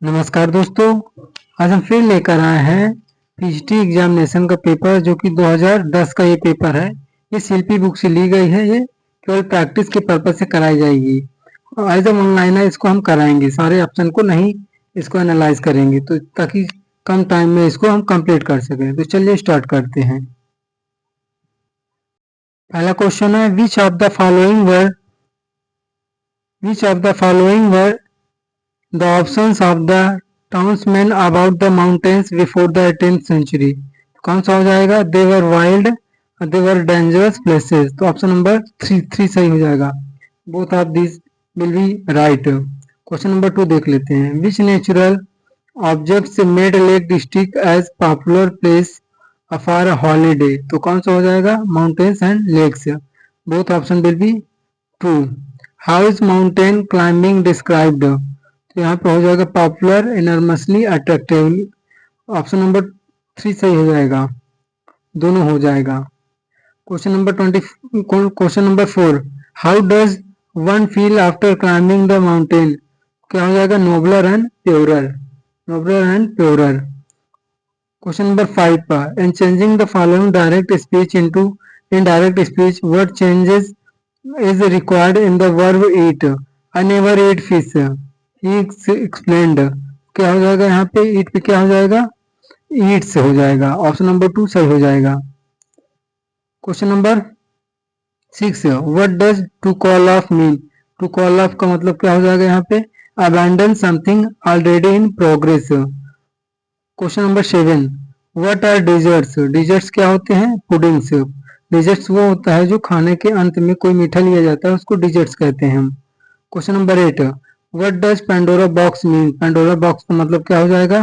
नमस्कार दोस्तों। आज हम फिर लेकर आए हैं पीजीटी एग्जामिनेशन का पेपर जो कि 2010 का ये पेपर है। ये शिल्पी बुक से ली गई है। ये केवल प्रैक्टिस के पर्पज से कराई जाएगी और एज ऑनलाइन है, इसको हम कराएंगे, सारे ऑप्शन को नहीं इसको एनालाइज करेंगे तो ताकि कम टाइम में इसको हम कंप्लीट कर सकें। तो चलिए स्टार्ट करते हैं। पहला क्वेश्चन है विच of the following were the options of the townsmen about the mountains before the 18th century। कौन सा हो जाएगा? they were wild, they were dangerous places। तो ऑप्शन नंबर थ्री सही हो जाएगा। both of these will be right। Question number 2 देख लेते हैं। which natural objects made Lake District as popular place for a holiday। तो कौन सा हो जाएगा? mountains and lakes। both option will be true। how is mountain climbing described। तो यहाँ पे हो जाएगा popular, enormously, attractive. Option number 3 सही हो जाएगा, दोनों हो जाएगा। Question number 4 how does one feel after climbing the mountain. क्या हो जाएगा? Nobler and purer. Question number 5 पर in changing the following direct speech into indirect speech what changes is required in the verb eat. I never eat fish, he explained. क्या हो जाएगा यहाँ पे? ईट पे क्या हो जाएगा? ईट से हो जाएगा। ऑप्शन नंबर 2 सही हो जाएगा। Question number 6 what does to call off mean. To call off का मतलब क्या हो जाएगा यहाँ पे? Abandon something already in progress. Question number 7 what are deserts. Deserts क्या होते हैं? पुडिंग्स। डिजर्ट्स वो होता है जो खाने के अंत में कोई मीठा लिया जाता है, उसको डिजर्ट्स कहते हैं हम। Question number 8 what does Pandora box mean. Pandora box का मतलब क्या हो जाएगा?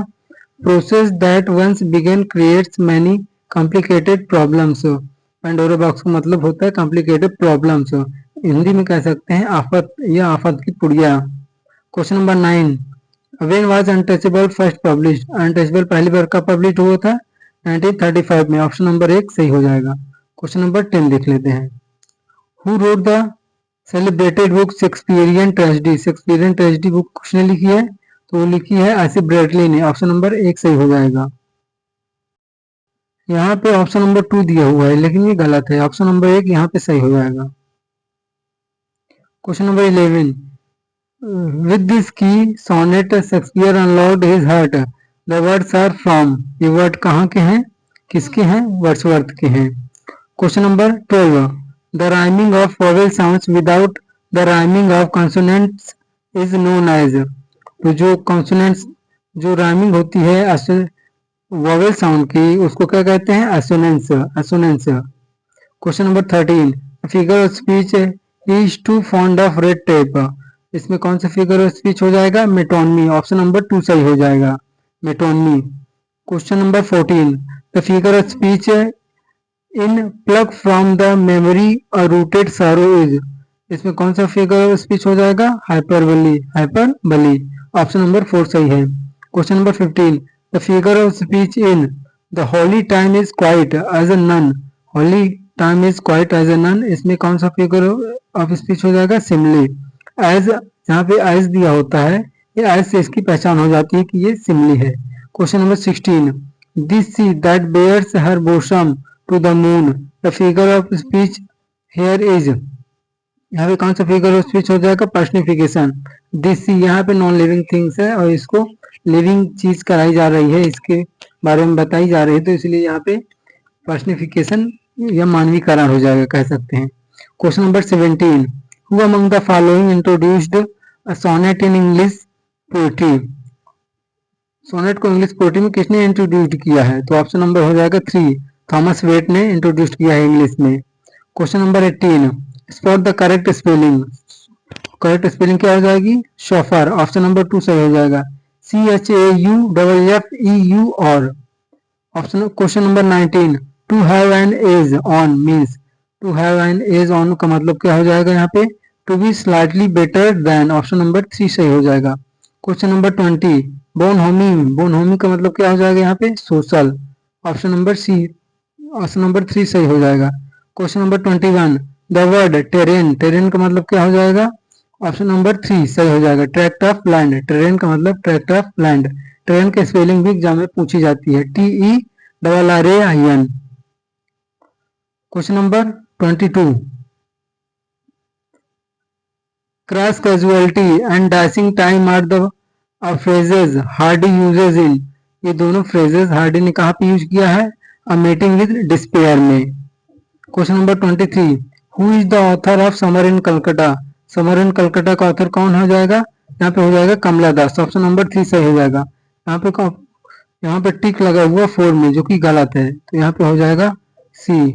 Process that once begin creates many complicated problems. Pandora box का मतलब होता है कॉम्प्लिकेटेड प्रॉब्लम्स। हिंदी में कह सकते हैं आफत या आफत की पुड़िया। Question number 9 when was untouchable first published. Untouchable पहली बार कब पब्लिश हुआ था? 1935 में। ऑप्शन नंबर 1 सही हो जाएगा। क्वेश्चन नंबर 10 देख लेते हैं। Who wrote the celebrated book Shakespearean tragedy. Shakespearean tragedy book किसने लिखी है? तो वो लिखी है आसिफ ब्रैडली ने। ऑप्शन नंबर 1 सही हो जाएगा। यहाँ पे ऑप्शन नंबर 2 दिया हुआ है लेकिन ये गलत है। ऑप्शन नंबर 1 यहाँ पे सही हो जाएगा। Question number 11 with this key sonnet Shakespeare unlocked his heart. The words are from. ये वर्ड कहाँ के हैं? किसके हैं? वर्ड्सवर्थ के हैं। Question number 12 the rhyming of vowel sounds without the rhyming of consonants is known as. तो जो कॉन्सोनेंट्स जो राइमिंग होती है वोवेल साउंड की, उसको क्या कहते हैं? Assonance. Question number 13 figure of speech is too fond of red tape. इसमें कौन सा फिगर ऑफ स्पीच हो जाएगा? मेटोनमी। ऑप्शन नंबर 2 सही हो जाएगा, metonymy. Question number 14 the figure of speech in plug from the memory a rooted serow is. इसमें कौन सा फिगर ऑफ स्पीच हो जाएगा? हाइपरबली। ऑप्शन नंबर 4 सही है। Question number 15 the figure of speech in the holy time is quiet as a nun. Holy time is quiet as a nun, इसमें कौन सा फिगर ऑफ स्पीच हो जाएगा? Simli. As यहाँ पे एज दिया होता है, ये एज से इसकी पहचान हो जाती है कि ये सिमली है। Question number 16 this sea that bares her bosom to the moon. The figure of speech here is. यहाँ पे कौन सा फिगर ऑफ स्पीच हो जाएगा? पर्सनिफिकेशन। दिस सी यहाँ पे नॉन लिविंग थिंग्स है और इसको लिविंग चीज कराई जा रही है, इसके बारे में बताई जा रही है, तो इसलिए यहाँ पे पर्सनिफिकेशन या मानवीकरण हो जाएगा, कह सकते हैं। Question number 17 who among the following introduced a sonnet in English poetry. Sonnet को इंग्लिश पोएट्री में किसने इंट्रोड्यूस किया है? तो ऑप्शन नंबर हो जाएगा 3 थॉमस वेट ने इंट्रोड्यूस किया है इंग्लिश में। Question number 18 spot the correct spelling. Correct spelling क्या हो जाएगी? शॉफर। ऑप्शन नंबर 2 सही हो जाएगा, CHAUFFEU और। Option question number 19 to have an edge on means. To have an edge on का मतलब क्या हो जाएगा यहाँ पे? To be slightly better than. Option number 3 सही हो जाएगा। क्वेश्चन नंबर 20 बोन होमी का मतलब क्या हो जाएगा यहाँ पे? Social. Option number C, option number 3 सही हो जाएगा। Question number 21 the word terrain का मतलब क्या हो जाएगा? ऑप्शन नंबर 3 सही हो जाएगा। ट्रैक्ट ऑफ लैंड, ट्रेन का मतलब ट्रैक्ट ऑफ लैंड। ट्रेन की स्पेलिंग भी एग्जाम में पूछी जाती है, TERRAIN। Question number 22, cross casualty and dashing time are the phrases Hardy uses in. ये दोनों फ्रेजेस हार्डी ने कहाँ पे यूज किया है? अ मीटिंग विद डिस्पेयर में। Question number 23, who is the author of Summer in Calcutta? Summer in Calcutta का author कौन हो जाएगा? यहाँ पे हो जाएगा कमला दास। ऑप्शन नंबर 3 सही हो जाएगा। यहाँ पे टिक लगा हुआ 4 में जो कि गलत है, तो यहाँ पे हो जाएगा C.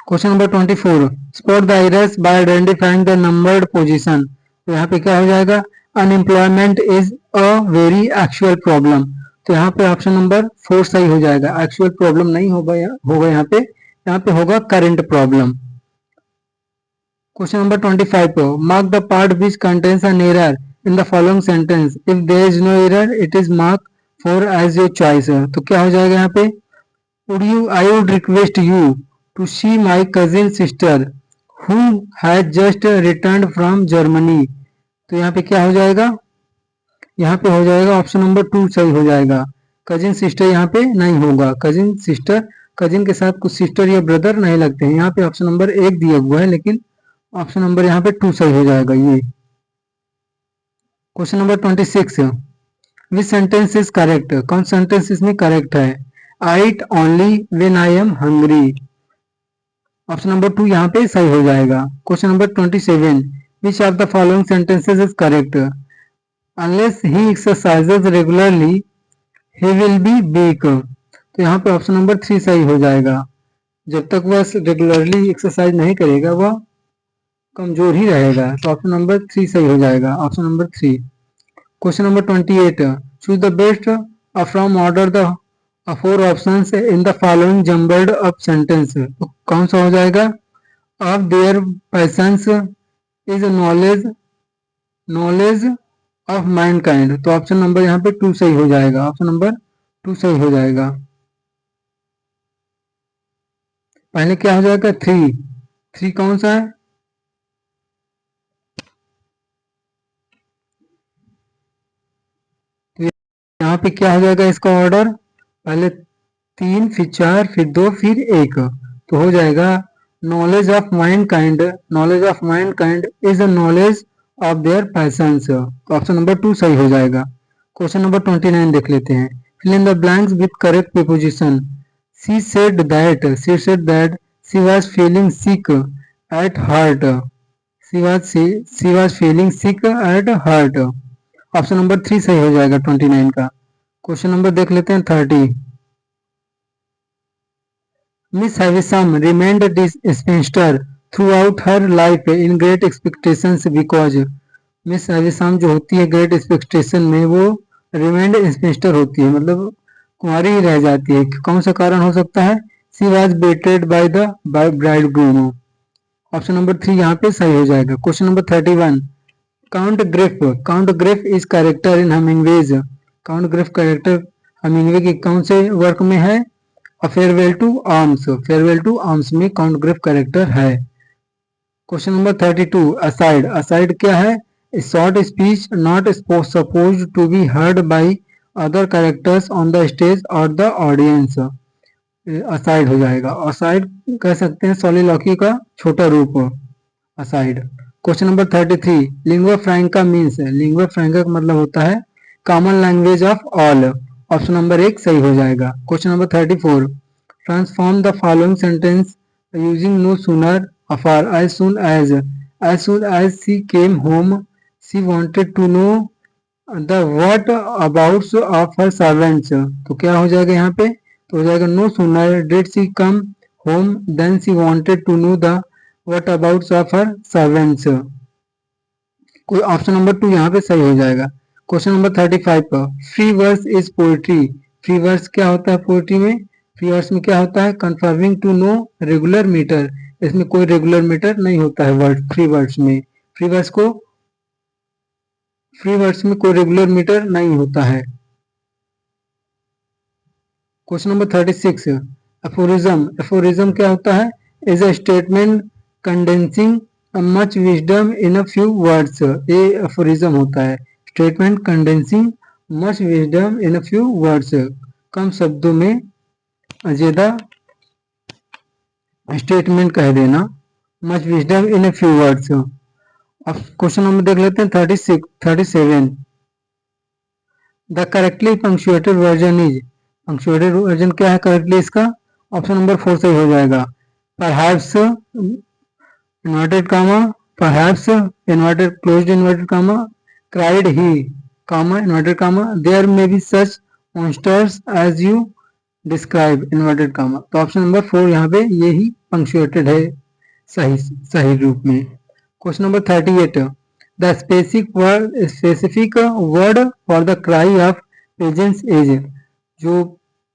Question number 24, spot the errors by identifying the numbered position. तो यहाँ पे क्या हो जाएगा? Unemployment is a very actual problem. तो यहाँ पे ऑप्शन नंबर 4 सही हो जाएगा। एक्चुअल प्रॉब्लम नहीं होगा, यहाँ पे होगा current problem. Question number 25, mark the part which contains an error in the following sentence, if there is no error it is mark four as your choice. तो क्या हो जाएगा यहाँ पे? I would request you to see my cousin sister who has just returned from Germany। तो यहाँ पे क्या हो जाएगा? यहाँ पे हो जाएगा ऑप्शन नंबर 2 सही हो जाएगा। कजिन सिस्टर यहाँ पे नहीं होगा। कजिन सिस्टर, कजिन के साथ कुछ सिस्टर या ब्रदर नहीं लगते हैं। यहाँ पे ऑप्शन नंबर 1 दिया हुआ है, लेकिन ऑप्शन नंबर यहाँ पे 2 सही हो जाएगा ये। Question number 26, which sentence is correct? कौन सेंटेंस इसमें करेक्ट है? I eat only when I am hungry. Option number 2 यहाँ पे सही हो जाएगा। Question number 27, which of the following sentences is correct? Unless he exercises regularly he will be weak. तो यहाँ पे ऑप्शन नंबर 3 सही हो जाएगा। जब तक वह रेगुलरली एक्सरसाइज नहीं करेगा वह कमजोर ही रहेगा। तो ऑप्शन नंबर 3 सही हो जाएगा। Option number 3। Question number 28, choose the best from order the 4 options in the following jumbled up sentence. तो कौन सा हो जाएगा? Of their patience is knowledge of Mankind. तो ऑप्शन नंबर यहाँ पे 2 सही हो जाएगा। ऑप्शन नंबर 2 सही हो जाएगा। पहले क्या हो जाएगा? 3 कौन सा है? तो यहाँ पे क्या हो जाएगा इसका ऑर्डर? पहले 3, फिर 4, फिर 2, फिर 1। तो हो जाएगा knowledge of mind kind. Knowledge of mind kind is the knowledge of their patience. तो ऑप्शन नंबर 2 सही हो जाएगा। क्वेश्चन नंबर 29 देख लेते हैं। Fill in the blanks with correct preposition. She said that she was feeling sick at heart. She was feeling sick at heart. Option number 3 सही हो जाएगा 29 का। क्वेश्चन नंबर देख लेते हैं 30, Miss Havisham remained a spinster throughout her life in Great Expectations because Miss Havisham जो होती है ग्रेट एक्सपेक्टेशन में वो रिमेंड स्पिंस्टर होती है, मतलब कुंवारी ही रह जाती है। कौन सा कारण हो सकता है? She was baited by the bridegroom. Option number 3 यहाँ पे सही हो जाएगा। Question number 31, Count Griff is character in Hemingway's. Count Griff character Hemingway के कौन से वर्क में है? Farewell to Arms. Farewell to Arms में काउंट ग्रिफ कैरेक्टर है। Question number 32, aside. असाइड क्या है? Short speech not suppose to be heard by other characters on the stage और द ऑडियंस। असाइड हो जाएगा। असाइड कह सकते हैं सॉलिलॉक्यू का छोटा रूप। Aside. Question number 33, lingua franca means. Lingua franca का मतलब होता है common language of all. Option number 1 सही हो जाएगा। Question number 34, transform the following sentence using no sooner afar as soon as she came home she wanted to know the whereabouts of her servants. तो क्या हो जाएगा यहाँ पे? तो हो जाएगा no sooner did she come home then C wanted to know the whereabouts of her servants. कोई ऑप्शन नंबर 2 यहाँ पे सही हो जाएगा। क्वेश्चन नंबर 35 पर free verse is poetry. Free verse क्या होता है पोएट्री में? फ्री वर्स में क्या होता है? Conforming to no regular metre. इसमें कोई रेगुलर मीटर नहीं होता है वर्ड फ्री वर्ड्स में। फ्री वर्ड्स में कोई रेगुलर मीटर नहीं होता है। क्वेश्चन नंबर 36, एफोरिज्म क्या होता है? Is a statement condensing much wisdom in a few words. ये एफोरिज्म होता है, statement condensing much wisdom in a few words, कम शब्दों में ज्यादा स्टेटमेंट कह देना, much wisdom in a few words. अब क्वेश्चन नंबर देख लेते हैं 37। The correctly punctuated version is, punctuated version क्या है करेक्टली इसका? ऑप्शन नंबर 4 सही हो जाएगा। Perhaps inverted comma, perhaps inverted closed inverted comma, cried he comma inverted comma there may be such monsters as you describe inverted comma। तो option number 4 यहाँ पे ये ही पंक्चुएटेड है सही सही रूप में। Question number 38। The specific word for the cry of pigeons is, जो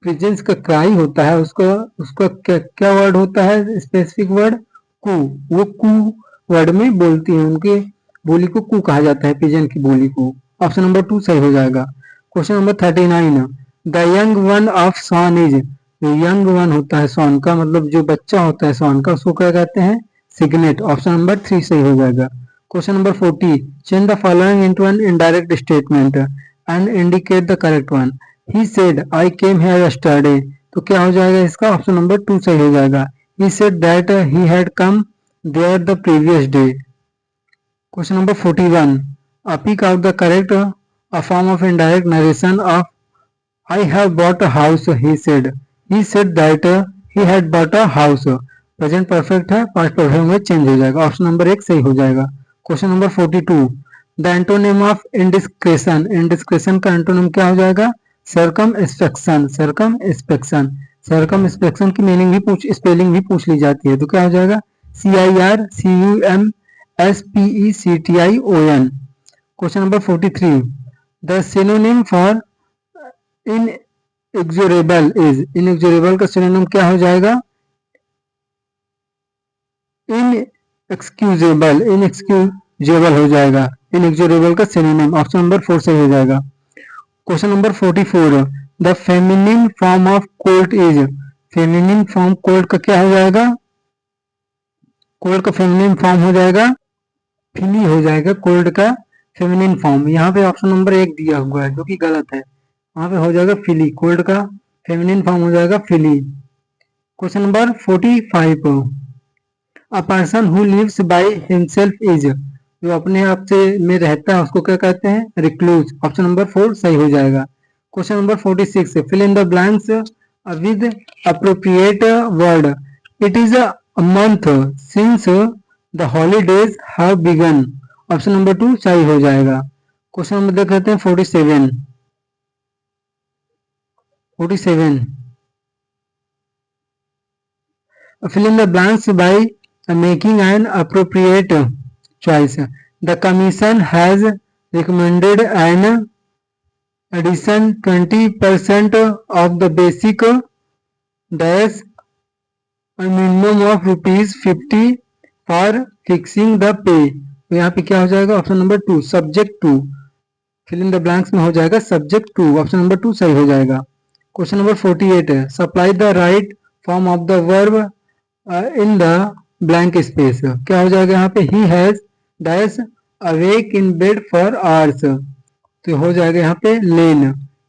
पिजेंस का क्राई होता है उसका उसका क्या वर्ड होता है स्पेसिफिक वर्ड? कू। वो कू वर्ड में बोलती है, उनके बोली को कू कहा जाता है, पिजन की बोली को। ऑप्शन नंबर 2 सही हो जाएगा। Question number 39। The young one of swan is, जो यंग वन होता है सॉन का, मतलब जो बच्चा होता है सॉन का, उसको क्या कहते हैं? सिग्नेट। ऑप्शन नंबर 3 सही हो जाएगा। Question number 40। Change the following into an indirect statement and indicate the correct one. He said I came here yesterday, तो क्या हो जाएगा इसका? ऑप्शन नंबर 2 सही हो जाएगा। He said that he had come there the previous day. Question number 41. Pick out the correct a form of indirect narration of I have bought a house, he said. He said that he had bought a house. Present perfect है, past perfect में change हो जाएगा। Option number 1 सही हो जाएगा। Question number 42. The antonym of indiscretion. Indiscretion का antonym क्या हो जाएगा? Circumspection. Circumspection. Circumspection की मीनिंग भी स्पेलिंग भी पूछ ली जाती है, तो क्या हो जाएगा? CIRCUMSPECTION। Question number 43। The synonym for inexorable is, inexorable का सिनोनिम क्या हो जाएगा? इनएक्सक्यूजेबल, इनएक्सक्यूजेबल हो जाएगा इनएक्सोरेबल का सिनोनिम। ऑप्शन नंबर 4 सही हो जाएगा। Question number 44। The feminine form of cold is, feminine form cold का क्या हो जाएगा? कोल्ड का फेमिनिन फॉर्म हो जाएगा फिली हो जाएगा, कोल्ड का फेमिनिन फॉर्म। यहाँ पे ऑप्शन नंबर 1 दिया हुआ है जो कि गलत है, वहां पे हो जाएगा फिली, कोल्ड का फेमिनिन फॉर्म हो जाएगा filly. Question number 45। A person who lives by himself is, जो अपने आप से में रहता है उसको क्या कहते हैं? रिक्लूज। ऑप्शन नंबर 4 सही हो जाएगा। Question number 46। Fill in the blanks with appropriate word. It is a month since the holidays have began. Option number 2 सही हो जाएगा। क्वेश्चन नंबर देख लेते हैं 47। Fill in the blanks by making an appropriate choice. The commission has recommended an addition 20% of the basic dash a minimum of ₹50 for fixing the pay। तो यहाँ पे क्या हो जाएगा? Option number 2 subject to. Fill in the blanks में हो जाएगा subject to. Option number 2 सही हो जाएगा। क्वेश्चन नंबर 48 है supply the right form of the verb in the blank space. क्या हो जाएगा यहाँ पे? He has dash awake in bed for hours, तो हो जाएगा यहाँ पे lain.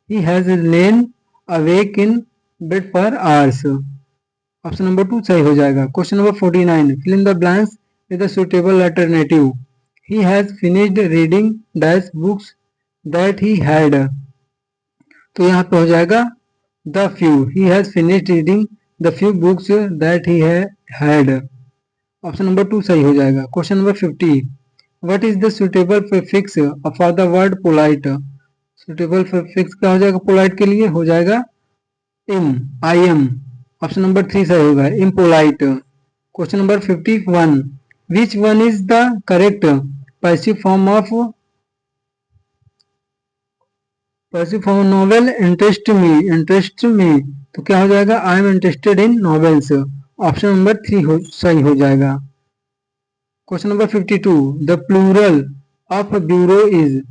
He has lain awake in bed for hours. Option number 2 सही हो जाएगा। Question number 49। Fill in the blanks with a suitable alternative. He has finished reading dash books that he had, तो यहाँ पे हो जाएगा the few. He has finished reading the few books that he had. Option number 2 सही हो जाएगा। Question number 50। What is the suitable prefix for the word polite. Suitable prefix क्या हो जाएगा पोलाइट के लिए? हो जाएगा इन, आई एम। ऑप्शन नंबर 3 सही होगा impolite. Question number 51। Which one is the correct passive form of novel interest me, तो क्या हो जाएगा? आई am interested in novels. Option number 3 सही हो जाएगा। Question number 52। The plural of bureau is,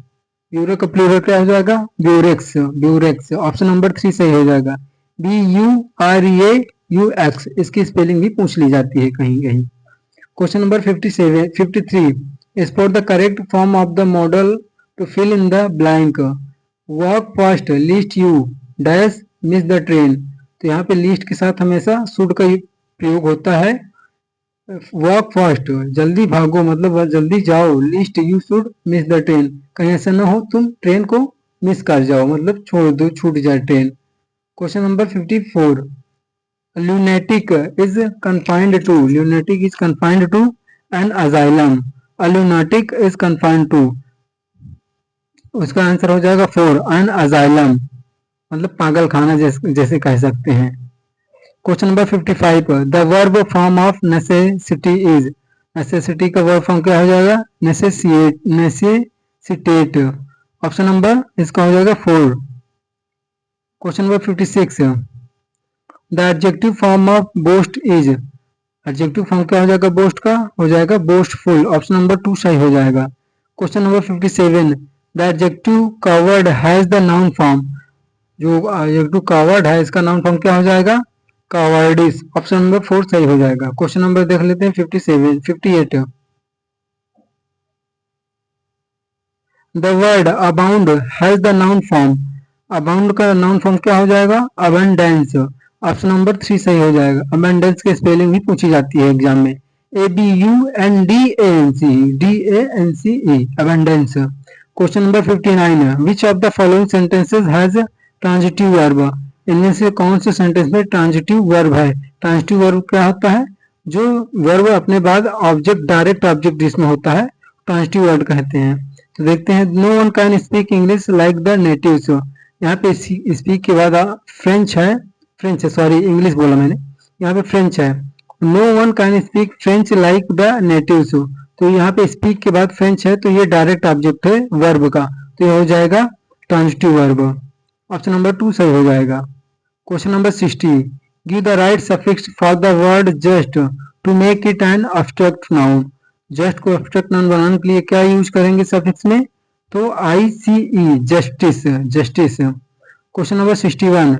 bureau का प्लूरल क्या हो जाएगा? ब्यूरेक्स। ऑप्शन नंबर 3 सही हो जाएगा। BUREA UX, इसकी स्पेलिंग भी पूछ ली जाती है कहीं कहीं। Question number 53 is for the correct form of the model to fill in the blank. Walk fast least you dash miss the train. तो यहाँ पे लिस्ट के साथ हमेशा शुड का प्रयोग होता है। वॉक फास्ट जल्दी भागो मतलब जल्दी जाओ, list you should miss the train, कहीं ऐसा ना हो तुम ट्रेन को मिस कर जाओ मतलब छोड़ दो, छूट जाए train. Question number 54 lunatic is confined to, lunatic is confined to an asylum, a lunatic is confined to, उसका आंसर हो जाएगा 4 an asylum, मतलब पागल खाना जैसे कह सकते हैं। Question number 55 the verb form of necessity is, necessity का वर्ब फॉर्म क्या हो जाएगा? नेसेसिएट, नेसेसिटेट। ऑप्शन नंबर इसका हो जाएगा 4। Question number 56 the adjective form of boast is, adjective form क्या हो जाएगा बोस्ट का? हो जाएगा बोस्टफुल। ऑप्शन नंबर 2 सही हो जाएगा। Question number 57 the adjective covered has the noun form, जो एडजेक्टिव कवर्ड है इसका नाउन फॉर्म क्या हो जाएगा? कावर्डिस। ऑप्शन नंबर 4 सही हो जाएगा। क्वेश्चन नंबर देख लेते हैं 58 the word abound has the noun form, abound का नाउन फॉर्म क्या हो जाएगा? अबंडेंस। ऑप्शन नंबर 3 सही हो जाएगा। अबंडेंस की स्पेलिंग भी पूछी जाती है एग्जाम में, ABUNDANCE, DANCE, abundance. Question number 59 which of the following sentences has transitive verb, इनमें से कौन से सेंटेंस में ट्रांजिटिव वर्ब है? ट्रांजिटिव वर्ब क्या होता है? जो वर्ब अपने बाद ऑब्जेक्ट, डायरेक्ट ऑब्जेक्ट जिसमें होता है ट्रांजिटिव वर्ब कहते हैं। तो देखते हैं no one can speak English like the natives, यहाँ पे स्पीक के बाद फ्रेंच है, फ्रेंच है सॉरी इंग्लिश बोला मैंने, यहाँ पे फ्रेंच है। No one can speak French like the natives, तो यहाँ पे स्पीक के बाद फ्रेंच है तो ये डायरेक्ट ऑब्जेक्ट है वर्ब का, तो ये हो जाएगा ट्रांजिटिव वर्ब। ऑप्शन नंबर 2 सही हो जाएगा। Question number 60 give the right suffix for the word just to make it an abstract noun, just को एब्स्ट्रैक्ट नाउन बनाने के लिए क्या यूज करेंगे सफिक्स में? तो ICE, justice, justice. Question number 61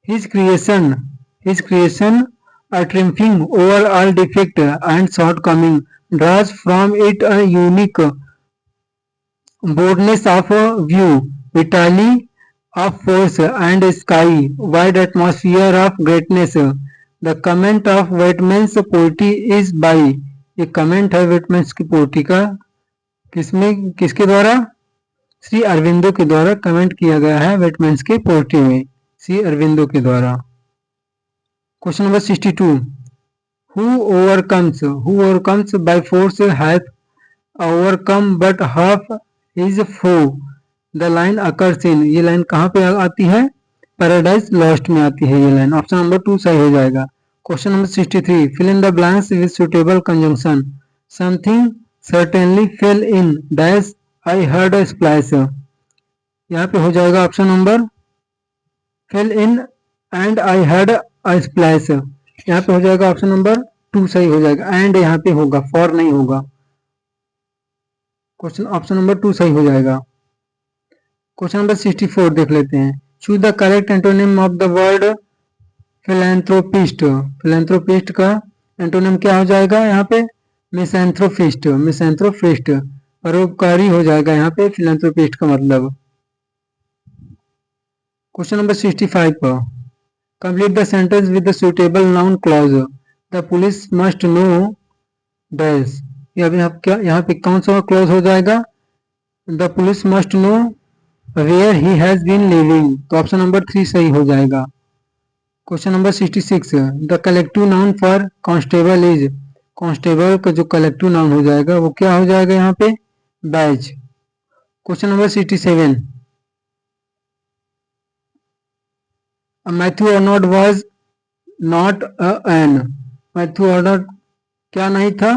his creation a triumphing over all defect and shortcoming draws from it a unique boldness of view, vitality of force and sky wide atmosphere of greatness. The comment of Whitman's poetry is by, ये comment है विटमैन्स की poetry का, किसमें, किसके द्वारा? श्री अरविंदो के द्वारा comment किया गया है विटमैन्स के पोएट्री में, श्री अरविंदो के द्वारा। Question number 62 who overcomes by force hath overcome but half his foe, the line occurs in, ये लाइन कहाँ पे आती है? पैराडाइज लॉस्ट में आती है ये लाइन। ऑप्शन नंबर 2 सही हो जाएगा। Question number 63 fill in the blanks with suitable conjunction, something certainly fell in dash I heard a splash, यहाँ पे हो जाएगा option number fell in and I heard a splash, यहाँ पे हो जाएगा ऑप्शन नंबर 2 सही हो जाएगा। एंड यहाँ पे होगा, फॉर नहीं होगा। क्वेश्चन ऑप्शन नंबर 2 सही हो जाएगा। क्वेश्चन नंबर 64 देख लेते हैं choose the correct antonym of the word philanthropist, philanthropist का एंटोनिम क्या हो जाएगा यहाँ पे? मिसैंथ्रोपिस्ट, मिसैंथ्रोपिस्ट, परोपकारी हो जाएगा यहाँ पे फिलैंथ्रोपिस्ट का मतलब। क्वेश्चन नंबर 65 पर complete the sentence with the suitable noun clause, the police must know dash, यहाँ पे कौन सा क्लॉज हो जाएगा? The police must know where he has been living, तो ऑप्शन नंबर 3 सही हो जाएगा। Question number 66 the collective noun for constable is, constable का जो कलेक्टिव नाउन हो जाएगा वो क्या हो जाएगा यहाँ पे? Batch. Question number 67 Matthew Arnold was not an, Matthew Arnold क्या नहीं था?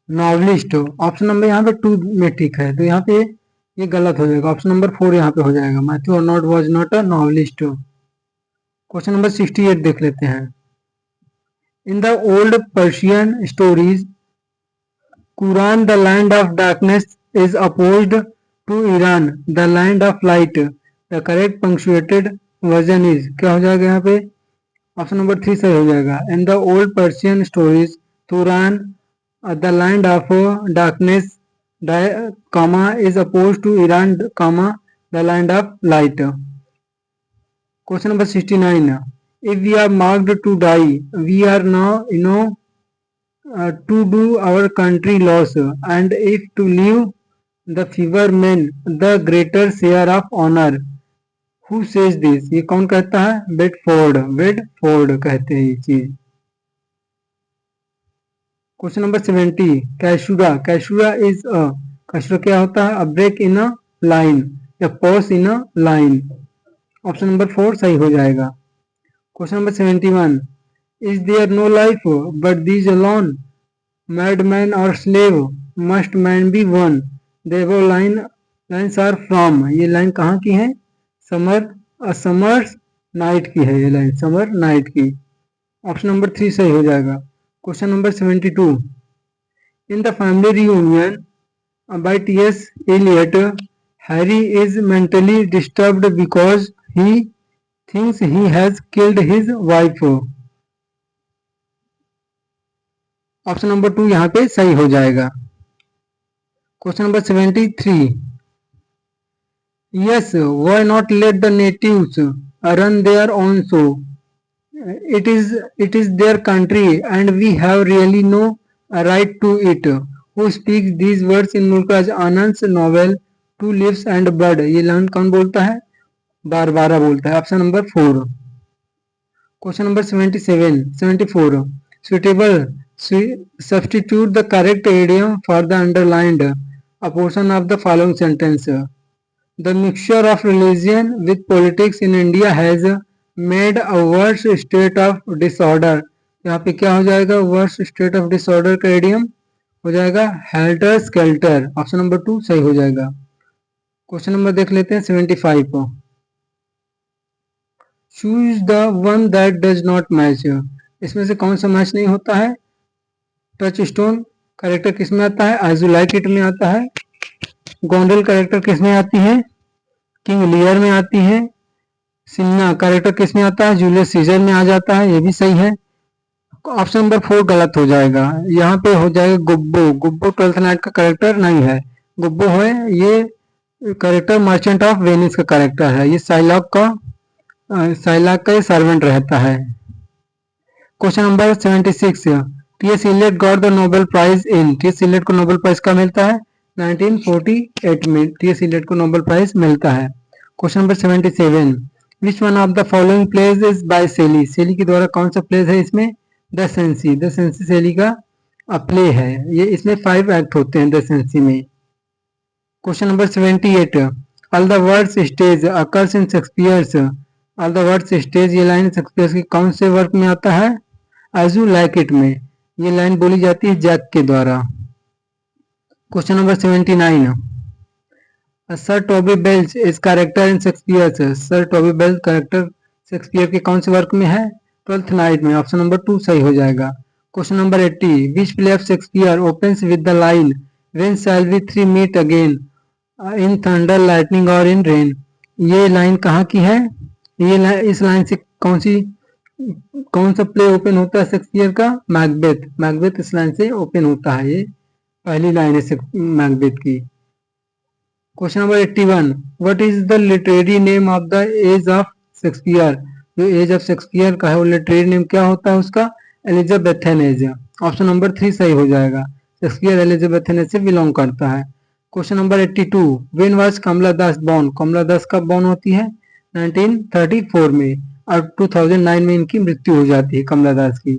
नॉवलिस्ट। ऑप्शन नंबर यहाँ पे 2 में ठीक है, तो यहाँ पे ये गलत हो जाएगा। ऑप्शन नंबर 4 यहाँ पे हो जाएगा, Matthew Arnold was not a novelist. Question number 68 देख लेते हैं in the old Persian stories Turan the land of darkness is opposed to Iran the land of light, the correct punctuated version is, क्या हो जाएगा यहाँ पे? Option number 3 सही हो जाएगा। इन the old Persian stories तुरान the land of darkness comma is opposed to Iran comma the land of light. Question number 69. If we are marked to die, we are now to do our country loss, and if to live the fewer men the greater share of honor. Who says this? ये कौन कहता है? Bedford कहते हैं ये चीज। Question number 70। Caesura is a caesura क्या होता है? A break in a line या pause in a line. Option number 4 सही हो जाएगा। Question number 71। Is there no life but these alone madman और slave must man be one देवो lines are from. ये लाइन कहाँ की है? समर नाइट की है ये लाइन, समर नाइट की। ऑप्शन नंबर 3 सही हो जाएगा। Question number 72। In the family reunion by T S. Eliot Harry is mentally disturbed because he thinks he has killed his wife. Option number 2 यहाँ पे सही हो जाएगा। Question number 73। Yes, why not let the natives run their own show? It is their country and we have really no right to it. Who speaks these words in Mulk Raj Anand novel two leaves and blood? ये लाइन कौन बोलता है? Barbara बोलता है। Option number 4। Question number 74। Suitable substitute the correct idiom for the underlined a portion of the following sentence. The mixture of religion with politics in India has made a worse state of disorder. यहाँ पे क्या हो जाएगा? worse state of disorder का idiom हो जाएगा helter skelter। Option number 2 सही हो जाएगा। क्वेश्चन नंबर देख लेते हैं 75 को। Choose the one that does not match. इसमें से कौन सा मैच नहीं होता है? टच स्टोन कैरेक्टर किस में आता है? एज यू लाइक इट में आता है। गोंडल कैरेक्टर किस में आती है? किंग लियर में आती है। सिन्ना कैरेक्टर किस में आता है? जूलियस सीजर में आ जाता है। ये भी सही है। ऑप्शन नंबर 4 गलत हो जाएगा। यहाँ पे हो जाएगा गुब्बो 12th नाइट का कैरेक्टर नहीं है। गुब्बो है ये कैरेक्टर मर्चेंट ऑफ वेनिस का कैरेक्टर है। ये साइलॉक का सर्वेंट रहता है। Question number 76। T S. Eliot got the Nobel prize in. T S. Eliot को नोबेल प्राइज कब मिलता है? 1948 में टी.एस. इलियट को नोबेल प्राइज मिलता है। Question number 77। Which one of the following plays is by Shelley? Shelley के द्वारा कौन सा प्लेज है इसमें? द सेंसी शेली का प्ले है। ये इसमें 5 एक्ट होते हैं द सेंसी में। Question number 78। All the words stage occurs in Shakespeare's. All the words stage ये लाइन शेक्सपियर के कौन से वर्क में आता है? एज यू लाइक इट में। ये लाइन बोली जाती है जैक के द्वारा। Question number 79। Sir Toby belch is character in Shakespeare. Sir Toby belch character Shakespeare के कौन से वर्क में है? 12th नाइट में। ऑप्शन नंबर 2 सही हो जाएगा। Question number 80। Which play of Shakespeare opens with the line when shall we three meet again in thunder lightning or in rain? ये लाइन कहाँ की है? इस लाइन से कौन सा प्ले ओपन होता है शेक्सपियर का? मैकबेथ इस लाइन से ओपन होता है। ये पहली लाइन है मैकबेथ की। Question number 81। What is the literary name of the age of Shakespeare? जो एज ऑफ शेक्सपियर का है वो लिटरेरी नेम क्या होता है उसका? Elizabethan age. ऑप्शन नंबर 3 सही हो जाएगा। शेक्सपियर एलिजाबेथन एज से बिलोंग करता है। Question number 82। When was Kamala Das born? Kamala Das कब बॉर्न होती है? 1934 में और 2009 में इनकी मृत्यु हो जाती है कमला दास की।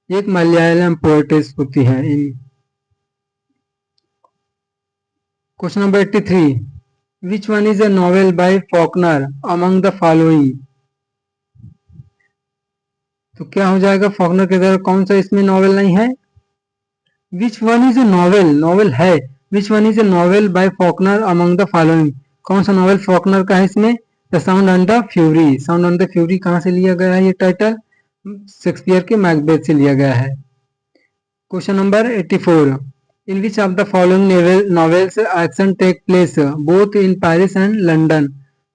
एक मलयालम पोएटेस होती है। Question number 83। Which one is a novel by Faulkner among the following? तो क्या हो जाएगा? फॉकनर के द्वारा कौन सा इसमें नॉवेल नहीं है? Which one is a novel है। Which one is a novel by Faulkner among the following? कौन सा नॉवेल फॉकनर का है इसमें? The sound on the fury. Sound on the fury कहाँ से लिया गया है? ये टाइटल शेक्सपियर के मैकबेथ से लिया गया है। Question number 84। In which of the following novels action take place both in Paris and London?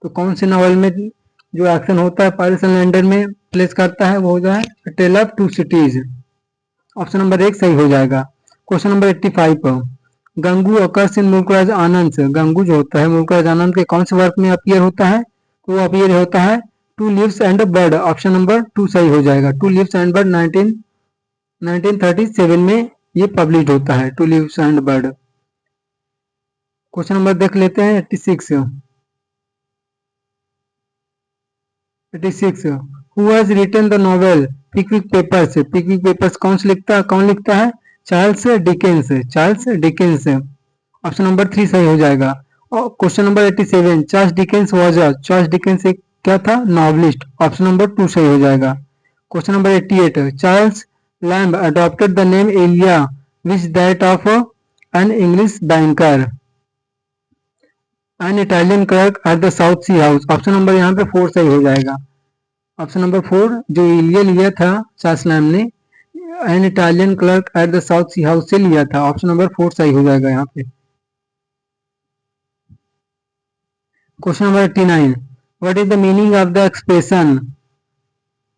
तो कौन से नॉवेल में जो एक्शन होता है पारिस एंड लंदन में प्लेस करता है वो हो जाए tale of two cities. Option number 1 सही हो जाएगा। Question number 85 Gangu occurs in Mulk Raj Anand. Gangu जो होता है मुल्कराज आनंद के कौन से वर्क में अपीयर होता है? तो वो अपीयर होता है two leaves and bird. Option number 2 सही हो जाएगा। टू लीव्स एंड बर्ड 1937 में ये पब्लिश होता है two leaves and bird. Question number देख लेते हैं 86 who has written the novel Pickwick papers. Pickwick papers कौन लिखता है? Charles Dickens. Charles Dickens. Option number 3 सही हो जाएगा। और question number 87 Charles Dickens was Charles Dickens एक क्या था? नॉवलिस्ट। ऑप्शन नंबर 2 सही हो जाएगा। Question number 88 Charles Lamb adopted the name Elia which that of an English banker an Italian clerk at the South Sea House. Option number यहाँ पे 4 सही हो जाएगा। ऑप्शन नंबर 4 जो एलिया लिया था चार्ल्स लैम्ब ने an Italian clerk at the South Sea House से लिया था। ऑप्शन नंबर 4 सही हो जाएगा यहाँ पे। Question number 89 what is the meaning of the expression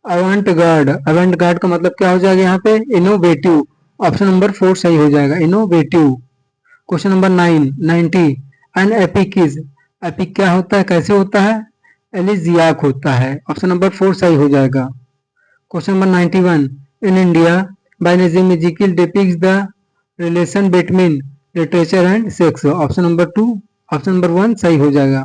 avant garde. Avant garde का मतलब क्या हो जाएगा यहाँ पे? इनोवेटिव। ऑप्शन नंबर 4 सही हो जाएगा। Innovative. Question number 90 an epic is. Epic क्या होता है? कैसे होता है? एलिजियाक होता है। ऑप्शन नंबर 4 सही हो जाएगा। Question number 91 in India by Nissim Ezekiel depicts the relation between literature and sex. Option number 2 option number 1 सही हो जाएगा।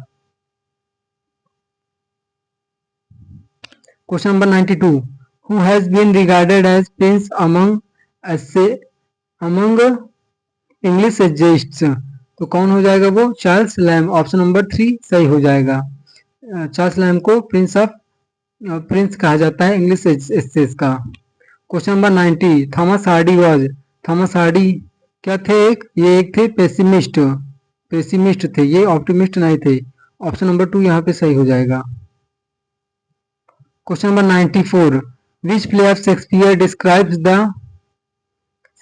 Question number 92 who has been regarded as prince among English essayists. तो कौन हो जाएगा वो? Charles lamb. ऑप्शन नंबर 3 सही हो जाएगा। चार्ल्स लैम्ब को प्रिंस कहा जाता है इंग्लिश एजेइस्ट्स का। Question number 90 Thomas Hardy was. Thomas Hardy क्या थे? ये एक थे पेसिमिस्ट थे, ये ऑप्टिमिस्ट नहीं थे। ऑप्शन नंबर 2 यहाँ पे सही हो जाएगा। Question number 94 which play of Shakespeare describes the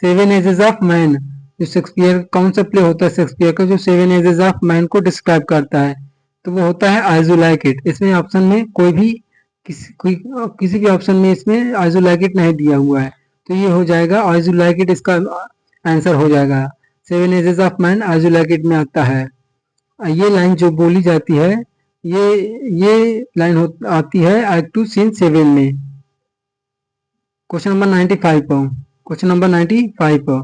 7 ages of man. जो शेक्सपियर कौन सा प्ले होता है शेक्सपियर का जो 7 एजेस ऑफ मैन को डिस्क्राइब करता है? तो वो होता है एज यू लाइक इट। इसमें ऑप्शन में किसी के ऑप्शन में इसमें एज यू लाइक इट नहीं दिया हुआ है, तो ये हो जाएगा एज यू लाइक इट, इसका आंसर हो जाएगा। 7 ages of man as you like it में आता है। ये लाइन जो बोली जाती है ये लाइन आती है एक्ट 2 सीन 7 में। Question number 95 question number 95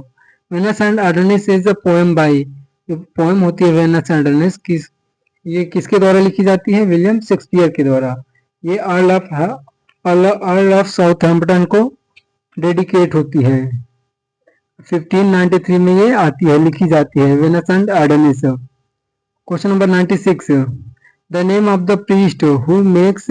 Venus and Adonis is a poem by. जो पोएम होती है वेनस एंड एडोनिस ये किसके द्वारा लिखी जाती है? विलियम शेक्सपियर के द्वारा। ये अर्ल ऑफ साउथहैम्पटन को डेडिकेट होती है। 1593 में ये आती है, लिखी जाती है Venus and Adonis. Question number 96 the name of the priest who makes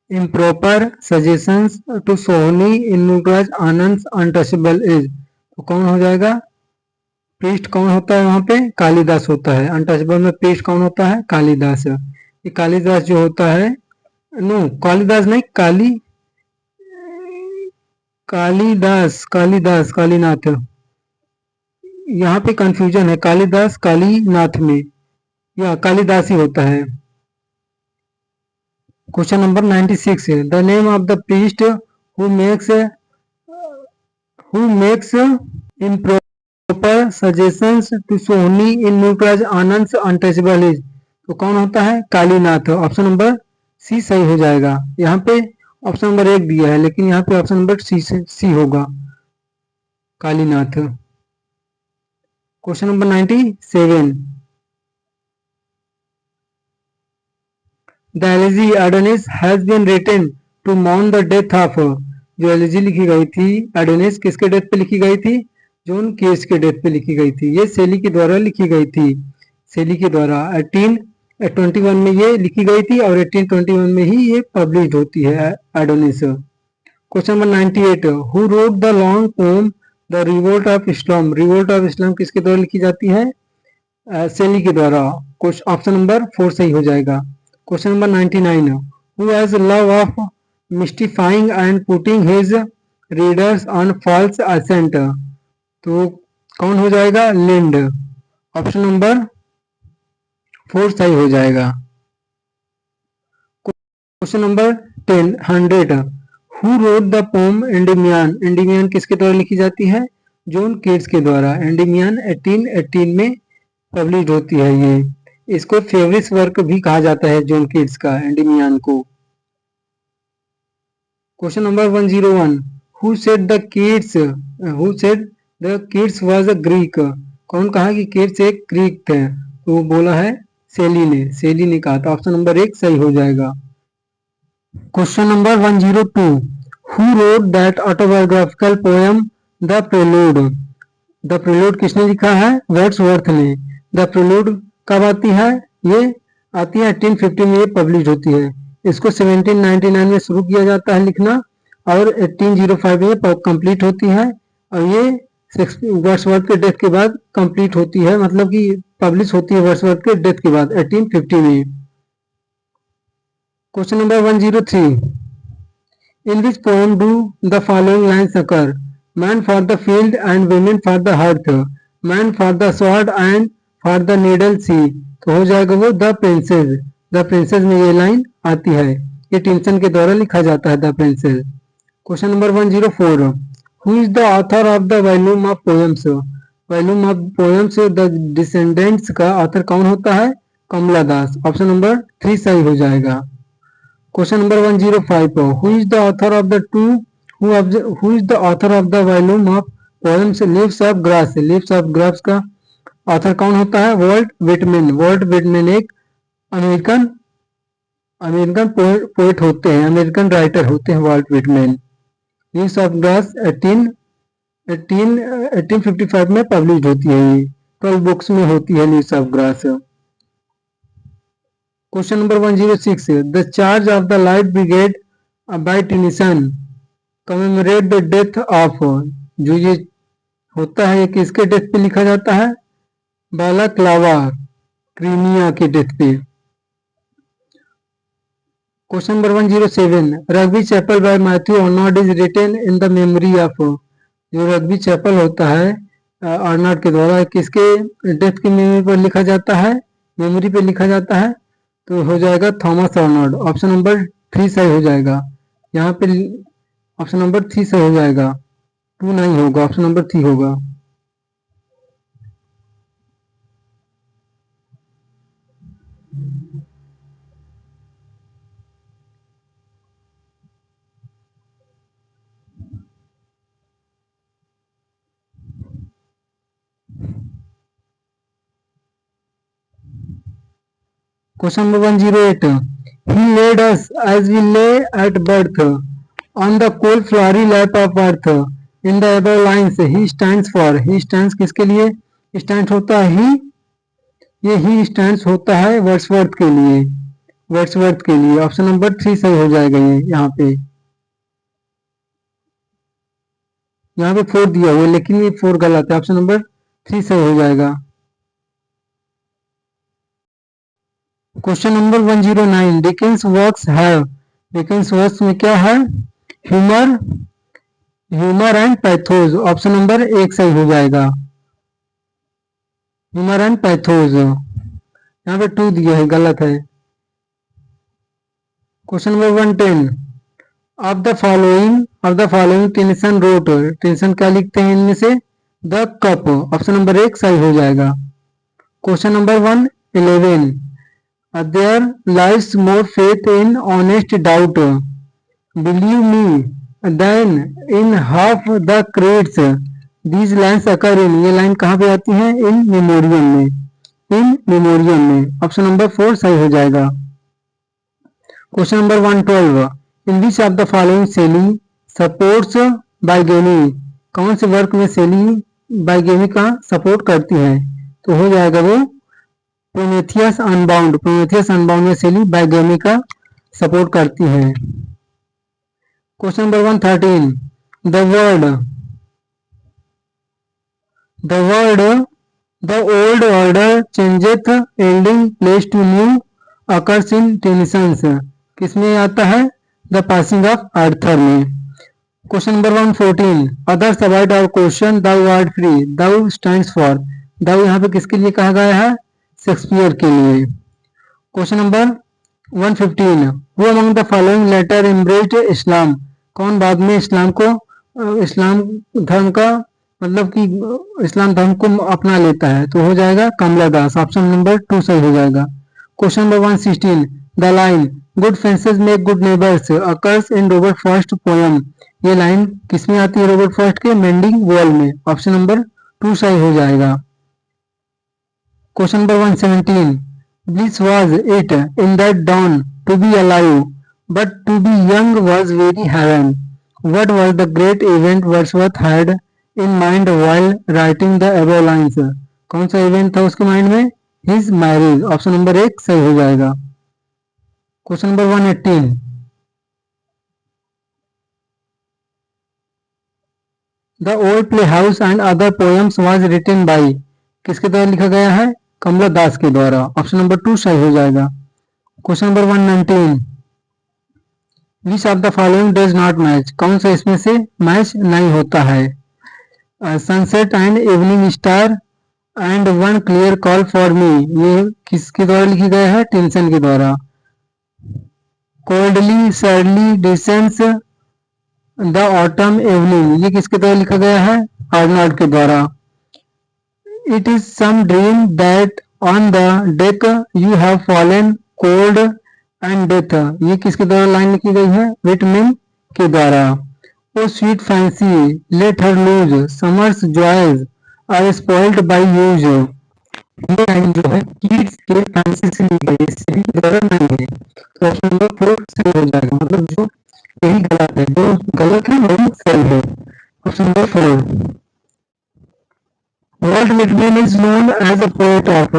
improper suggestions to Sohini in Mulk Raj Anand untouchable is. तो कौन हो जाएगा? प्रीस्ट कौन होता है वहां पे? कालिदास होता है। अनटचेबल में प्रीस्ट कौन होता है? कालिदास। ये कालिदास जो होता है कालिदास नहीं कालीनाथ। यहाँ पे कंफ्यूजन है कालिदास कालीनाथ में, या कालिदास ही होता है। Question number 96 the name of the priest who makes improper suggestions to Sohini in Mulk Raj Anand untouchable is. तो कौन होता है? कालीनाथ। ऑप्शन नंबर सी सही हो जाएगा। यहाँ पे ऑप्शन नंबर 1 दिया है लेकिन यहाँ पे ऑप्शन नंबर सी होगा, Kalinath. Question number 97 the elegy Adonis has been written to mourn the death of. जो एलिजी लिखी गई थी एडोनिस किसके डेथ पे लिखी गई थी? जॉन केज के डेथ पे लिखी गई थी। ये सेली के द्वारा लिखी गई थी। सेली के द्वारा 1821 में ये लिखी गई थी और 1821 में ही ये पब्लिश होती है Adonis. Question number 98 who wrote the long poem the revolt of Islam. Revolt of Islam किसके द्वारा लिखी जाती है? सेली के द्वारा। ऑप्शन नंबर 4 सही हो जाएगा। Question number 99 who has love of mystifying and putting his readers on false ascent. तो कौन हो जाएगा? लिंड। ऑप्शन नंबर 4 सही हो जाएगा। Question number 10 100 who wrote the pome Endymion. Endymion किसके द्वारा लिखी जाती है? जॉन कीट्स के द्वारा। एंडीमियन 1818 में पब्लिश होती है ये। इसको फेवरिट वर्क भी कहा जाता है जॉन कीट्स का, एंडीमियन को। Question number 101 who said the Keats was a Greek. कौन कहा कि कीट्स एक ग्रीक थे? तो वो बोला है सेली ने। सेली ने कहा था। ऑप्शन नंबर 1 सही हो जाएगा। Question number 102 who wrote that autobiographical poem the prelude. The prelude किसने लिखा है? वर्ड्सवर्थ ने। द प्रेलूड कब आती है? ये आती है 1850 में, ये पब्लिश होती है। इसको 1799 में शुरू किया जाता है लिखना और 1805 में कंप्लीट होती है। और ये वर्ड्सवर्थ के डेथ के बाद कंप्लीट होती है, मतलब कि पब्लिश होती है वर्ड्सवर्थ के डेथ के बाद 1850 में। Question number 103 in which poem do the following lines occur? Man for the field and women for the hearth, man for the sword and for the needle she. तो हो जाएगा वो द प्रिंसेस। द प्रिंसेस में ये line आती है। ये टिम्सन के द्वारा लिखा जाता है the princess. Question number 104 who is the author of the volume of poems. Volume of poems the descendants का ऑथर कौन होता है? कमला दास। ऑप्शन नंबर 3 सही हो जाएगा। Question number 105 who is the author of the who is the author of the volume of poems leaves of grass. Leaves of grass का author कौन होता है? Walt Whitman. वॉल्ट विटमैन एक अमेरिकन अमेरिकन पोएट होते हैं, American writer होते हैं Walt Whitman. Leaves of grass 1855 में पब्लिश होती है। ये 12 बुक्स में होती है leaves of grass. Question number 106 the charge of the light brigade by Tennyson commemorate the death of. जो ये होता है ये किसके डेथ पे लिखा जाता है? बालाक्लावा, क्रीमिया के डेथ पे। Question number 107 Rugby chapel by Matthew Arnold is written in the memory of. जो रग्बी चैपल होता है अर्नोल्ड के द्वारा किसके डेथ की मेमोरी पर लिखा जाता है? मेमोरी पे लिखा जाता है। तो हो जाएगा थॉमस अर्नोल्ड। ऑप्शन नंबर 3 सही हो जाएगा। यहाँ पे ऑप्शन नंबर 3 सही हो जाएगा। 2 नहीं होगा, ऑप्शन नंबर 3 होगा। Question number 108 he laid us as we lay at birth on the cold flowery lap of earth in the above lines he stands for। he stands किसके लिए स्टैंड होता है? ये ही स्टैंड्स होता है Wordsworth के लिए। वर्ड्सवर्थ के लिए ऑप्शन नंबर 3 सही हो जाएगा। ये यहाँ पे 4 दिया हुआ है लेकिन ये 4 गलत है। ऑप्शन नंबर 3 सही हो जाएगा। Question number 109 Dickens works have. Dickens works में क्या है? Humour humour and pathos. Option number 1 सही हो जाएगा। Humour and pathos. यहाँ पे 2 दिया है, गलत है। Question number 110 of the following Tennyson wrote. Tennyson क्या लिखते हैं इनमें से? The cup. ऑप्शन नंबर 1 सही हो जाएगा। Question number 111 there lies more faith in honest doubt, believe me, than in half the creeds। these lines occur in। ये line कहाँ पे आती है? इन मेमोरियम में। इन मेमोरियम में ऑप्शन नंबर 4 सही हो जाएगा। Question number 112 in which of the following सेली सपोर्ट्स बाइगेमी। कौन से वर्क में सेली बाइगेमी का सपोर्ट करती है? तो हो जाएगा वो प्रोमेथियस अनबाउंड। प्रोमेथियस अनबाउंड में सेली बाइगेमी का सपोर्ट करती है। Question number 113 the word the old order changeth yielding place to new occurs in Tennyson's किसमें आता है? द पासिंग ऑफ आर्थर में। Question number 114 others abide our question thou art free. Thou stands for. Thou यहाँ पे किसके लिए कहा गया है? शेक्सपियर के लिए। Question number 115, who among the following letter embraced Islam, कौन बाद में इस्लाम को इस्लाम धर्म का मतलब कि इस्लाम धर्म को अपना लेता है? तो हो जाएगा कमला दास, ऑप्शन नंबर 2 सही हो जाएगा। Question number 116, the line good fences make good neighbours occurs in Robert first poem, ये लाइन किसमें आती है रॉबर्ट फर्स्ट के? मेंडिंग वॉल में, ऑप्शन नंबर 2 सही हो जाएगा। Question number 117, bliss was it in that dawn to be alive, but to be young was very heaven. What was the great event Wordsworth had in mind while writing the above lines? कौन सा event था उसके mind में? His marriage, option number 1 सही हो जाएगा। Question number 118, the old play house and other poems was written by, किसके द्वारा लिखा गया है? कमला दास के द्वारा, ऑप्शन नंबर 2 सही हो जाएगा। Question number 119, which of the following does not match, कौन सा इसमें से मैच नहीं होता है? Sunset and evening star and one clear call for me, ये किसके द्वारा लिखी गया है? टेंसन के द्वारा। Coldly sadly descends the autumn evening, ये किसके द्वारा लिखा गया है? आर्नल्ड के द्वारा। It is some dream that on the deck you have fallen cold and death, ये किसके द्वारा लाइन लिखी गई है? विटमिन के द्वारा। O sweet fancy let her loose summer's joys are spoiled by use, ये लाइन जो है किड्स के फैंसी से ली गई है, सीधी के द्वारा नहीं है। तो ऑप्शन नंबर 4 सही हो जाएगा, मतलब जो यही गलत है, जो गलत है वही सही है, option number 4। Walt Whitman is known as a poet of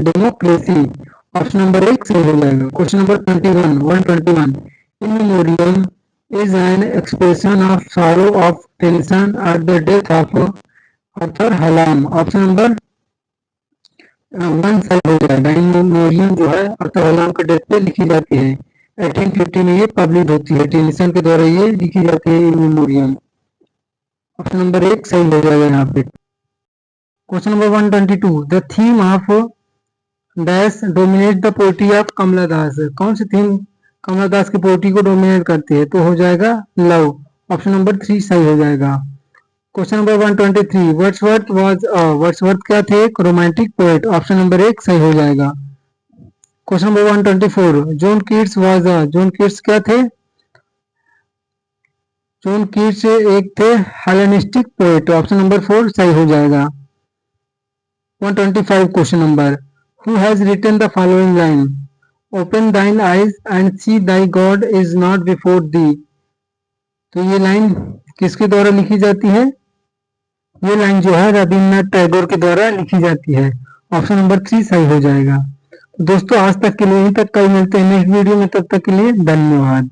democracy, option number 1 सही हो जाएगा। Question number 121, in memoriam is an expression of sorrow of tension at the death of author Hallam, option number 1 सही हो जाएगा। इन memoriam जो है author हलाम के death पे लिखी जाती है, 1850 में ये पब्लिश होती है, टेनिसन के द्वारा ये लिखी जाती है इन मेमोरियम, ऑप्शन नंबर 1 सही हो जाएगा यहाँ पे। Question number 122, the theme of dash dominate the poetry of Kamala Das, कौन सी थीम कमला दास की पोएट्री को डोमिनेट करती है? तो हो जाएगा लव, ऑप्शन नंबर 3 सही हो जाएगा। क्वेश्चन नंबर 123, वर्ड्सवर्थ क्या थे? एक रोमांटिक पोएट, ऑप्शन नंबर 1 सही हो जाएगा। क्वेश्चन नंबर 124, जॉन कीट्स क्या थे? जॉन कीट्स एक थे हेलेनिस्टिक पोएट, ऑप्शन नंबर 4 सही हो जाएगा। 125 question number, who has written the following line, open thine eyes and see thy God is not before thee, तो ये लाइन किसके द्वारा लिखी जाती है? ये लाइन जो है रविन्द्रनाथ टैगोर के द्वारा लिखी जाती है, ऑप्शन नंबर 3 सही हो जाएगा। दोस्तों आज तक के लिए यहीं तक, कल मिलते हैं नेक्स्ट वीडियो में, तब तक के लिए धन्यवाद।